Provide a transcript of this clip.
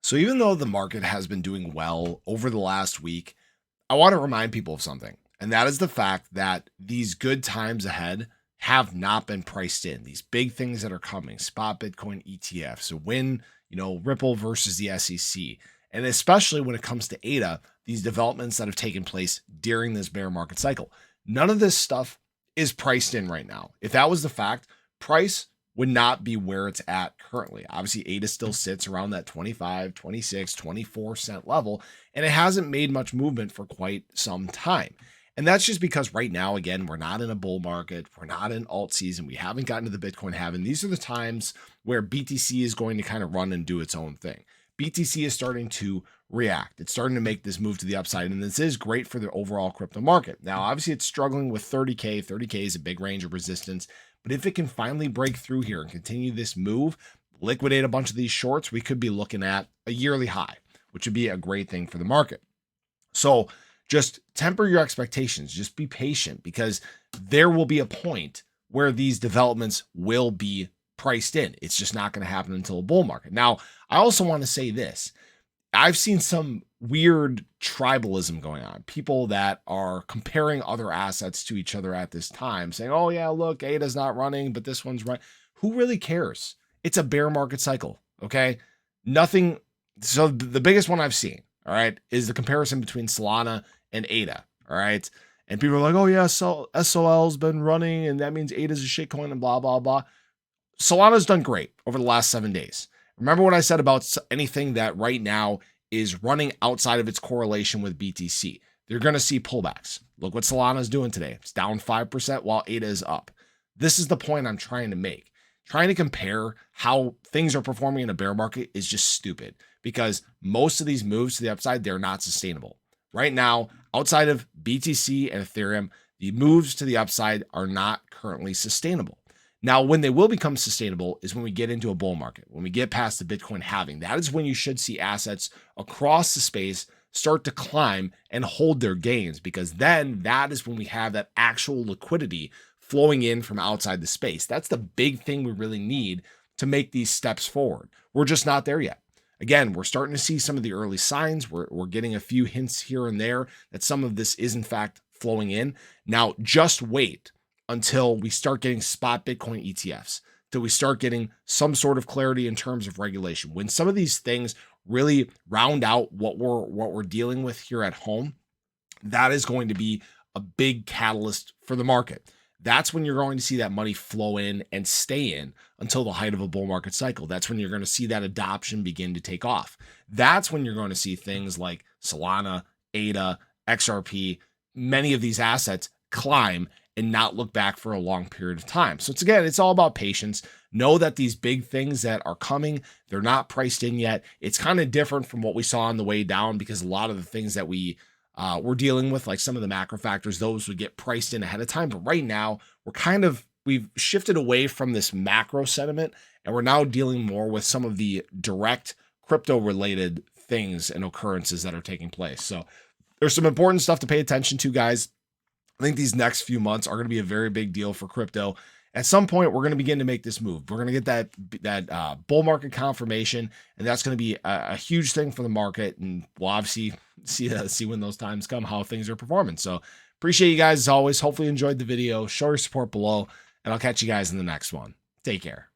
So even though the market has been doing well over the last week, I want to remind people of something. And that is the fact that these good times ahead have not been priced in. These big things that are coming, spot Bitcoin ETFs, so when, Ripple versus the SEC. And especially when it comes to ADA, these developments that have taken place during this bear market cycle. None of this stuff is priced in right now. If that was the fact, price would not be where it's at currently. Obviously, ADA still sits around that 25, 26, 24 cent level, and it hasn't made much movement for quite some time. And that's just because right now, again, we're not in a bull market. We're not in alt season. We haven't gotten to the Bitcoin halving. These are the times where BTC is going to kind of run and do its own thing. BTC is starting to react. It's starting to make this move to the upside, and this is great for the overall crypto market. Now, obviously, it's struggling with 30K. 30K is a big range of resistance, but if it can finally break through here and continue this move, liquidate a bunch of these shorts, we could be looking at a yearly high, which would be a great thing for the market. So just temper your expectations. Just be patient, because there will be a point where these developments will be priced in. It's just not going to happen until a bull market. Now, I also want to say this. I've seen some weird tribalism going on. People that are comparing other assets to each other at this time, saying, oh yeah, look, ADA's not running, but this one's right. Who really cares? It's a bear market cycle, okay? Nothing. So the biggest one I've seen, all right, is the comparison between Solana and ADA, all right? And people are like, oh yeah, so SOL's been running, and that means ADA's a shitcoin and blah, blah, blah. Solana's done great over the last 7 days. Remember what I said about anything that right now is running outside of its correlation with BTC. They're going to see pullbacks. Look what Solana's doing today. It's down 5% while ADA is up. This is the point I'm trying to make. Trying to compare how things are performing in a bear market is just stupid, because most of these moves to the upside, they're not sustainable. Right now, outside of BTC and Ethereum, the moves to the upside are not currently sustainable. Now, when they will become sustainable is when we get into a bull market, when we get past the Bitcoin halving. That is when you should see assets across the space start to climb and hold their gains, because then that is when we have that actual liquidity flowing in from outside the space. That's the big thing we really need to make these steps forward. We're just not there yet. Again, we're starting to see some of the early signs. We're getting a few hints here and there that some of this is in fact flowing in. Now, just wait until we start getting spot Bitcoin ETFs, till we start getting some sort of clarity in terms of regulation. When some of these things really round out what we're dealing with here at home, that is going to be a big catalyst for the market. That's when you're going to see that money flow in and stay in until the height of a bull market cycle. That's when you're going to see that adoption begin to take off. That's when you're going to see things like Solana, ADA, XRP, many of these assets climb and not look back for a long period of time. So it's all about patience. Know that these big things that are coming, they're not priced in yet. It's kind of different from what we saw on the way down, because a lot of the things that we're dealing with, like some of the macro factors, those would get priced in ahead of time. But right now, we've shifted away from this macro sentiment, and we're now dealing more with some of the direct crypto related things and occurrences that are taking place. So there's some important stuff to pay attention to, guys. I think these next few months are going to be a very big deal for crypto. At some point, we're going to begin to make this move. We're going to get that bull market confirmation, and that's going to be a huge thing for the market. And we'll obviously see when those times come, how things are performing. So appreciate you guys as always. Hopefully you enjoyed the video. Show your support below, and I'll catch you guys in the next one. Take care.